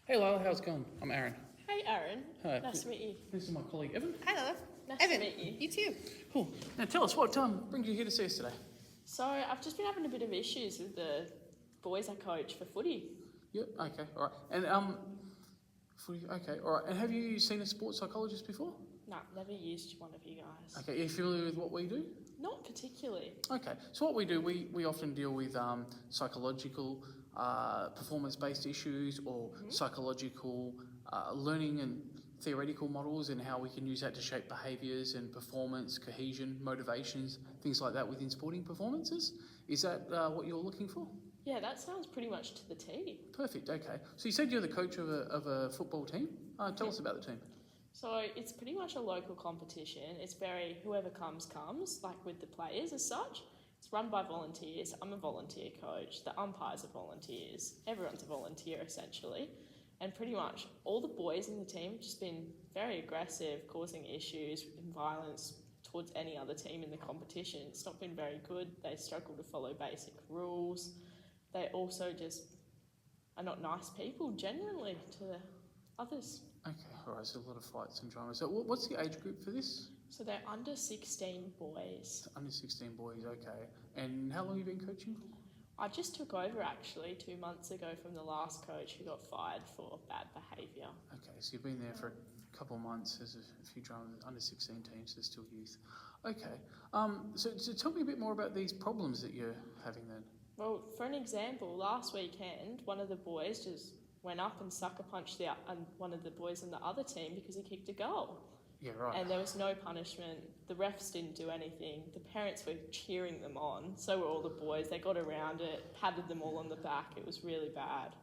Hey Lila, how's it going? I'm Aaron. Hey Aaron, Hi. nice to meet you. This is my colleague Evan. Hi, Lola. Nice Evan, to meet you. you too. Cool. Now tell us, what brings you here to see us today? So I've just been having a bit of issues with the boys I coach for footy. Yep, okay, alright. And okay, alright. And have you seen a sports psychologist before? No, never used one of you guys. Okay, are you familiar with what we do? Not particularly. Okay, so what we do, we often deal with psychological, performance-based issues or psychological learning and theoretical models and how we can use that to shape behaviours and performance, cohesion, motivations, things like that within sporting performances. Is that what you're looking for? Yeah, that sounds pretty much to the T. Perfect, okay. So you said you're the coach of a football team. Tell us about the team. So it's pretty much a local competition. It's very whoever comes, like with the players as such. It's run by volunteers. I'm a volunteer coach. The umpires are volunteers. Everyone's a volunteer essentially. And pretty much all the boys in the team have just been very aggressive, causing issues and violence towards any other team in the competition. It's not been very good. They struggle to follow basic rules. They also just are not nice people, genuinely, to others. Okay, alright, so a lot of fights and drama. So what's the age group for this? So they're under 16 boys. Under 16 boys, okay. And how long have you been coaching for? I just took over actually 2 months ago from the last coach who got fired for bad behaviour. Okay, so you've been there for a couple of months. There's a few dramas, under 16 teams, they're still youth. Okay, so tell me a bit more about these problems that you're having then. Well, for an example, last weekend, one of the boys just went up and sucker punched one of the boys on the other team because he kicked a goal. Yeah, right. And there was no punishment. The refs didn't do anything. The parents were cheering them on. So were all the boys. They got around it, patted them all on the back. It was really bad.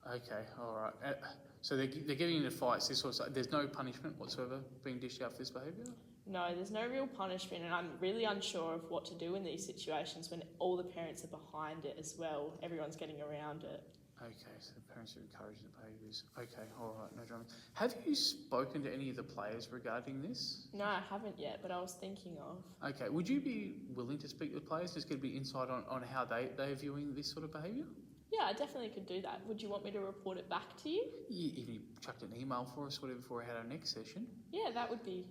Okay, all right. So they're getting into fights. There's no punishment whatsoever being dished out for this behaviour? No, there's no real punishment, and I'm really unsure of what to do in these situations when all the parents are behind it as well. Everyone's getting around it. Okay, so the parents are encouraging the behaviours. Okay, all right, no drama. Have you spoken to any of the players regarding this? No, I haven't yet, but I was thinking of. Okay, would you be willing to speak with players, just get a bit insight on how they're viewing this sort of behaviour? Yeah, I definitely could do that. Would you want me to report it back to you? If you chucked an email for us, whatever, before we had our next session. Yeah, that would be...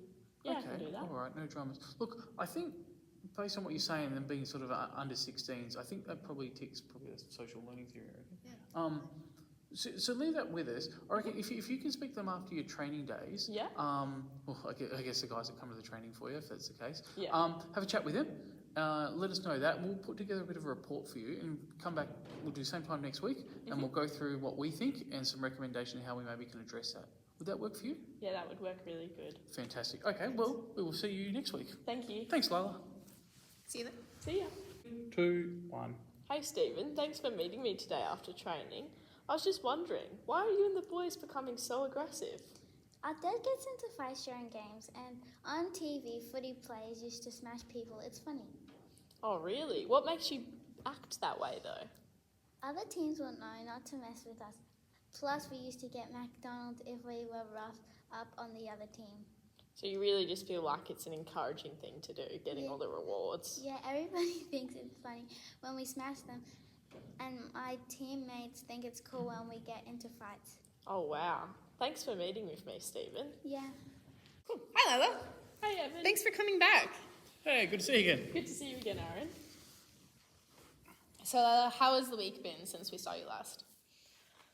Yeah, okay, I can do that. All right, no dramas. Look, I think based on what you're saying, them being sort of under 16s, I think that probably ticks the social learning theory, I reckon. Yeah. So leave that with us. I reckon if you can speak to them after your training days. Yeah. Well, I guess the guys that come to the training for you, if that's the case. Yeah. Have a chat with them. Let us know that. We'll put together a bit of a report for you and come back. We'll do the same time next week, and we'll go through what we think and some recommendation how we maybe can address that. Would that work for you? Yeah, that would work really good. Fantastic. Okay, well, we will see you next week. Thank you. Thanks, Lila. See you then. See ya. 2, 1. Hey Stephen, thanks for meeting me today after training. I was just wondering, why are you and the boys becoming so aggressive? Our dad gets into fights during games, and on TV, footy players used to smash people. It's funny. Oh really? What makes you act that way though? Other teams will know not to mess with us. Plus, we used to get McDonald's if we were rough up on the other team. So you really just feel like it's an encouraging thing to do, getting all the rewards? Yeah, everybody thinks it's funny when we smash them, and my teammates think it's cool when we get into fights. Oh wow. Thanks for meeting with me, Stephen. Yeah. Cool. Hi, Lola. Hey Evan. Thanks for coming back. Hey, good to see you again. Good to see you again, Aaron. So, how has the week been since we saw you last?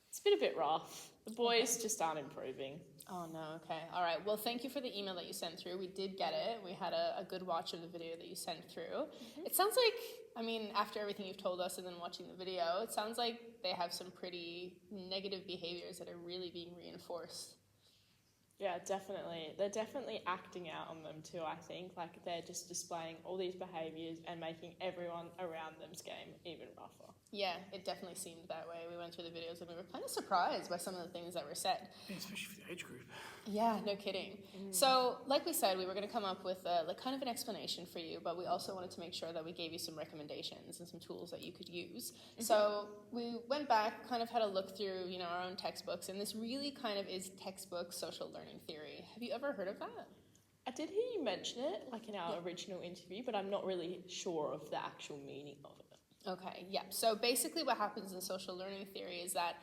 It's been a bit rough. The boys just aren't improving. Oh, no, okay. All right. Well, thank you for the email that you sent through. We did get it. We had a good watch of the video that you sent through. It sounds like, I mean, after everything you've told us and then watching the video, it sounds like they have some pretty negative behaviors that are really being reinforced. Yeah, definitely. They're definitely acting out on them too, I think. Like, they're just displaying all these behaviours and making everyone around them's game even rougher. Yeah, it definitely seemed that way. We went through the videos and we were kind of surprised by some of the things that were said. Yeah, especially for the age group. Yeah, no kidding. So, like we said, we were going to come up with kind of an explanation for you, but we also wanted to make sure that we gave you some recommendations and some tools that you could use. So we went back, kind of had a look through, our own textbooks, and this really kind of is textbook social learning theory. Have you ever heard of that? I did hear you mention it, like in our original interview, but I'm not really sure of the actual meaning of it. Okay, yeah. So basically what happens in social learning theory is that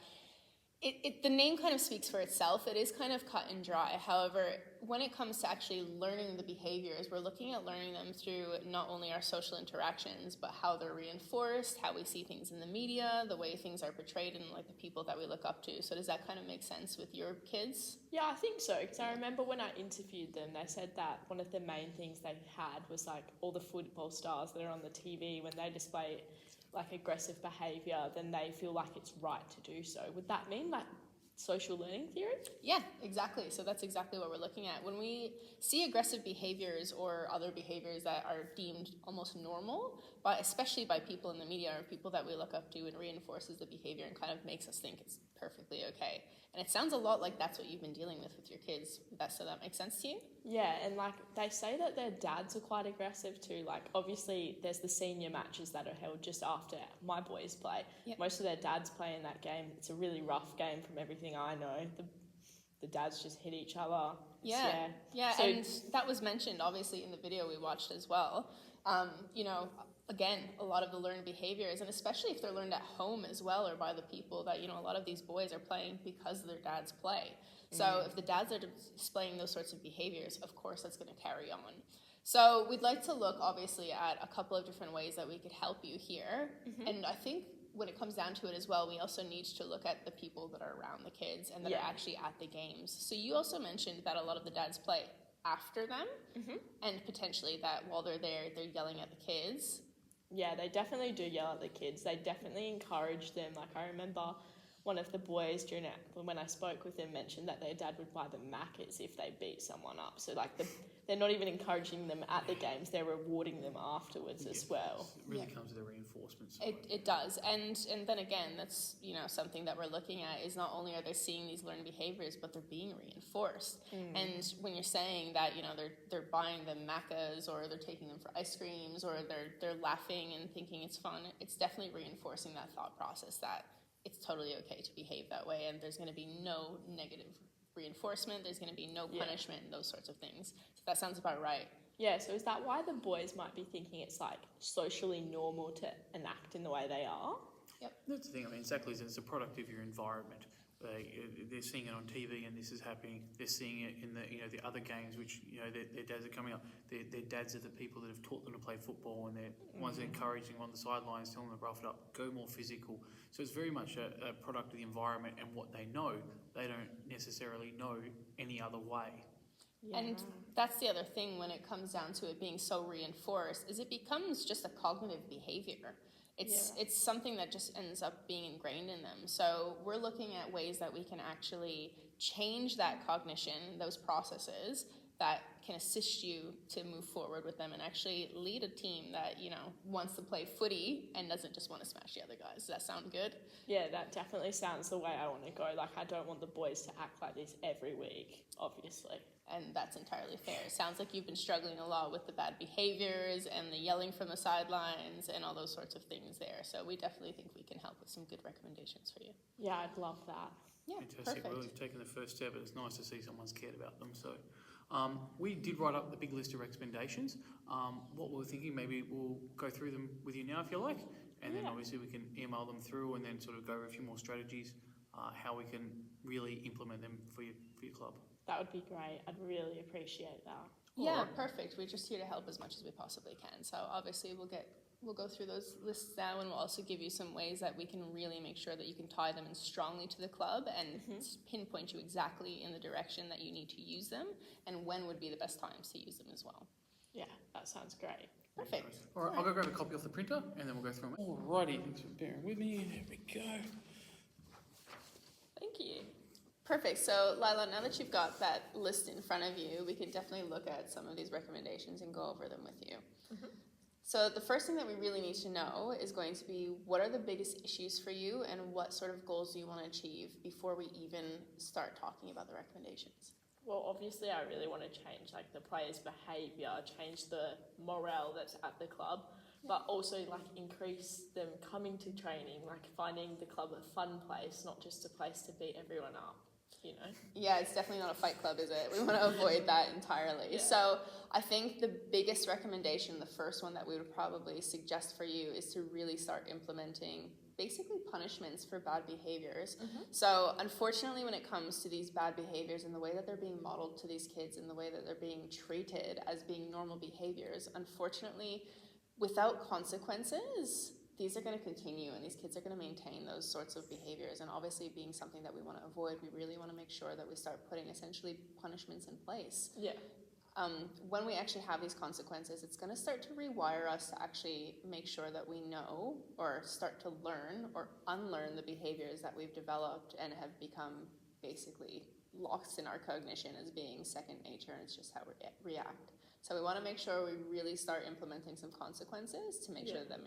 The name kind of speaks for itself. It is kind of cut and dry. However, when it comes to actually learning the behaviors, we're looking at learning them through not only our social interactions, but how they're reinforced, how we see things in the media, the way things are portrayed, and like the people that we look up to. So does that kind of make sense with your kids? Yeah, I think so. Because I remember when I interviewed them, they said that one of the main things they had was like all the football stars that are on the TV, when they display like aggressive behaviour, then they feel like it's right to do so. Would that mean like social learning theory? Yeah, exactly. So that's exactly what we're looking at. When we see aggressive behaviors or other behaviors that are deemed almost normal, but especially by people in the media or people that we look up to, and reinforces the behavior and kind of makes us think it's perfectly okay. And it sounds a lot like that's what you've been dealing with your kids. So that makes sense to you? Yeah, and like they say that their dads are quite aggressive too. Like obviously there's the senior matches that are held just after my boys play. Yep. Most of their dads play in that game. It's a really rough game from everything I know. The dads just hit each other. Yeah, So, and that was mentioned obviously in the video we watched as well. Again, a lot of the learned behaviors, and especially if they're learned at home as well, or by the people that, a lot of these boys are playing because their dads play. So if the dads are displaying those sorts of behaviors, of course that's going to carry on. So we'd like to look obviously at a couple of different ways that we could help you here. And I think when it comes down to it as well, we also need to look at the people that are around the kids and that are actually at the games. So you also mentioned that a lot of the dads play after them, and potentially that while they're there, they're yelling at the kids. Yeah, they definitely do yell at the kids. They definitely encourage them. Like I remember one of the boys when I spoke with them mentioned that their dad would buy them Maccas if they beat someone up. So like they're not even encouraging them at the games; they're rewarding them afterwards as well. It really comes to the reinforcement side. It does, and then again, that's something that we're looking at is not only are they seeing these learned behaviors, but they're being reinforced. And when you're saying that they're buying them Maccas, or they're taking them for ice creams, or they're laughing and thinking it's fun, it's definitely reinforcing that thought process that it's totally okay to behave that way, and there's going to be no negative reinforcement, there's going to be no punishment, and those sorts of things. So that sounds about right. Yeah, so is that why the boys might be thinking it's like socially normal to enact in the way they are? Yep. That's the thing. I mean, exactly. It's a product of your environment. They're seeing it on TV, and this is happening. They're seeing it in the other games, which their dads are coming up. Their dads are the people that have taught them to play football, and they're ones that are encouraging them on the sidelines, telling them to rough it up, go more physical. So it's very much a product of the environment and what they know. They don't necessarily know any other way. Yeah. And that's the other thing when it comes down to it being so reinforced, is it becomes just a cognitive behavior. It's something that just ends up being ingrained in them. So we're looking at ways that we can actually change that cognition, those processes that can assist you to move forward with them and actually lead a team that, wants to play footy and doesn't just want to smash the other guys. Does that sound good? Yeah, that definitely sounds the way I want to go. Like, I don't want the boys to act like this every week, obviously. And that's entirely fair. It sounds like you've been struggling a lot with the bad behaviors and the yelling from the sidelines and all those sorts of things there. So we definitely think we can help with some good recommendations for you. Yeah, I'd love that. Yeah, Fantastic. perfect. Well, you've taken the first step, and it's nice to see someone's cared about them. So we did write up the big list of recommendations. What we're thinking, maybe we'll go through them with you now if you like, and then obviously we can email them through and then sort of go over a few more strategies, how we can really implement them for your club. That would be great. I'd really appreciate that. Yeah, perfect. We're just here to help as much as we possibly can. So obviously we'll go through those lists now, and we'll also give you some ways that we can really make sure that you can tie them in strongly to the club and pinpoint you exactly in the direction that you need to use them, and when would be the best times to use them as well. Yeah, that sounds great. Perfect. All right, I'll go grab a copy off the printer, and then we'll go through them. Alrighty, thanks for bearing with me. There we go. Thank you. Perfect. So, Lila, now that you've got that list in front of you, we can definitely look at some of these recommendations and go over them with you. So the first thing that we really need to know is going to be, what are the biggest issues for you and what sort of goals do you want to achieve before we even start talking about the recommendations? Well, obviously I really want to change like the players' behaviour, change the morale that's at the club, but also like increase them coming to training, like finding the club a fun place, not just a place to beat everyone up. Yeah, it's definitely not a fight club, is it? We want to avoid that entirely. Yeah. So I think the biggest recommendation, the first one that we would probably suggest for you, is to really start implementing basically punishments for bad behaviors. So unfortunately, when it comes to these bad behaviors and the way that they're being modeled to these kids and the way that they're being treated as being normal behaviors, unfortunately, without consequences, these are going to continue and these kids are going to maintain those sorts of behaviors. And obviously, being something that we want to avoid, we really want to make sure that we start putting essentially punishments in place. Yeah. When we actually have these consequences, it's going to start to rewire us to actually make sure that we know or start to learn or unlearn the behaviors that we've developed and have become basically lost in our cognition as being second nature, and it's just how we react. So we want to make sure we really start implementing some consequences to make sure that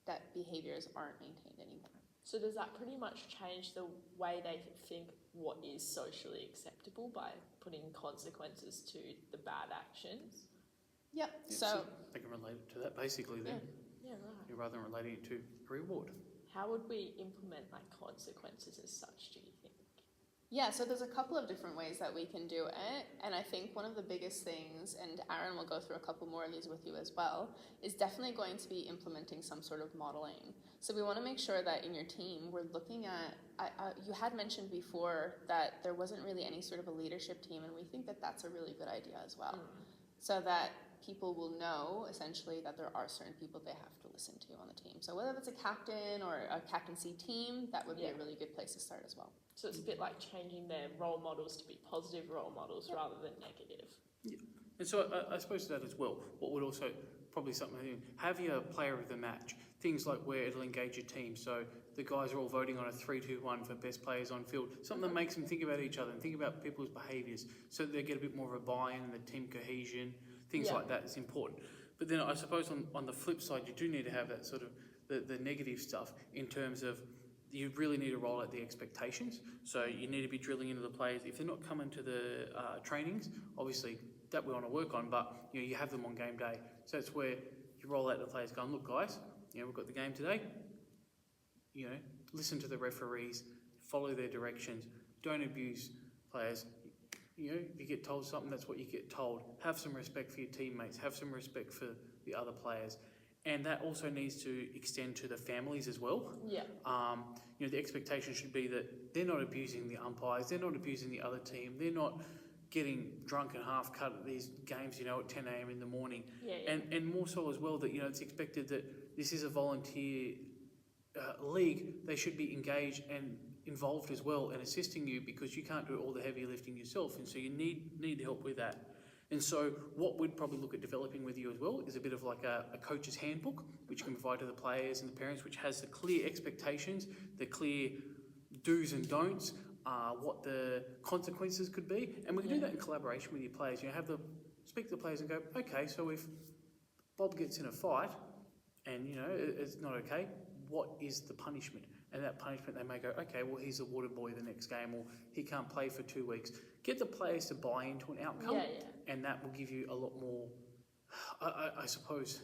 that behaviors aren't maintained anymore. So does that pretty much change the way they think what is socially acceptable by putting consequences to the bad actions? Yep. Yeah, So they can relate it to that basically then, Yeah, right. rather than relating it to a reward. How would we implement like consequences as such, do you think? yeah, so there's a couple of different ways that we can do it, and I think one of the biggest things, and Aaron will go through a couple more of these with you as well, is definitely going to be implementing some sort of modeling. So we want to make sure that in your team, we're looking at, you had mentioned before that there wasn't really any sort of a leadership team, and we think that that's a really good idea as well. So that people will know essentially that there are certain people they have to listen to on the team. So whether it's a captain or a captaincy team, that would be a really good place to start as well. So it's a bit like changing their role models to be positive role models rather than negative. Yeah. And so I suppose that as well, what would also probably something, have your player of the match, things like where it'll engage your team. So the guys are all voting on a 3-2-1 for best players on field, something that makes them think about each other and think about people's behaviours so that they get a bit more of a buy-in and the team cohesion, things like that is important. But then I suppose on the flip side, you do need to have that sort of the negative stuff in terms of you really need to roll out the expectations. So you need to be drilling into the players. If they're not coming to the trainings, obviously that we want to work on, but you have them on game day. So it's where you roll out the players going, look guys, we've got the game today. Listen to the referees, follow their directions, don't abuse players. If you get told something, that's what you get told. Have some respect for your teammates, have some respect for the other players. And that also needs to extend to the families as well. Yeah. The expectation should be that they're not abusing the umpires, they're not abusing the other team, they're not getting drunk and half cut at these games, at 10 a.m. in the morning. And more so as well that, it's expected that this is a volunteer league. They should be engaged and involved as well and assisting you because you can't do all the heavy lifting yourself, and so you need help with that. And so what we'd probably look at developing with you as well is a bit of like a coach's handbook, which you can provide to the players and the parents, which has the clear expectations, the clear do's and don'ts, what the consequences could be. And we can do that in collaboration with your players. Speak to the players and go, okay, so if Bob gets in a fight and, it's not okay, what is the punishment? And that punishment, they may go, okay, well, he's a water boy the next game, or he can't play for 2 weeks. Get the players to buy into an outcome, and that will give you a lot more, I suppose,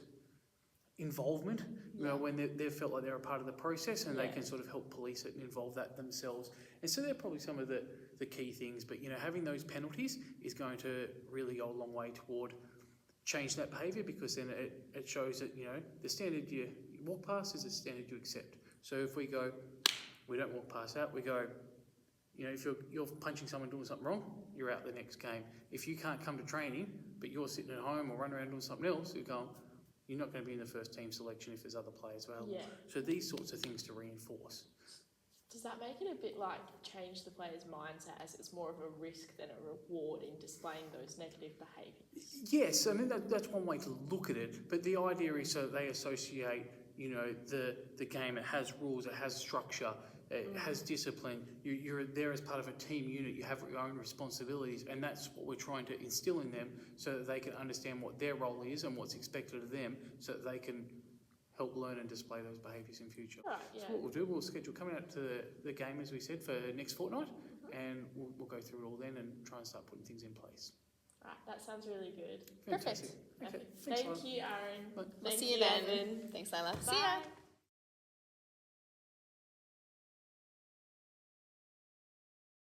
involvement, when they've felt like they're a part of the process, and they can sort of help police it and involve that themselves. And so they're probably some of the key things. But, having those penalties is going to really go a long way toward change that behaviour, because then it shows that, the standard you walk past is the standard you accept. So if we go, we don't walk past that, we go, if you're punching someone doing something wrong, you're out the next game. If you can't come to training, but you're sitting at home or running around doing something else, you're not going to be in the first team selection if there's other players available. So these sorts of things to reinforce. Does that make it a bit like change the player's mindset as it's more of a risk than a reward in displaying those negative behaviours? Yes, I mean that's one way to look at it, but the idea is so they associate the game. It has rules, it has structure, it has discipline. You're there as part of a team unit, you have your own responsibilities, and that's what we're trying to instill in them so that they can understand what their role is and what's expected of them, so that they can help learn and display those behaviours in future. Right, So what we'll do, we'll schedule coming out to the game, as we said, for next fortnight, and we'll go through it all then and try and start putting things in place. Right, that sounds really good. Fantastic. Perfect. Okay. Thank you, Aaron. We'll see you then. Thanks, Lila. Bye. See ya.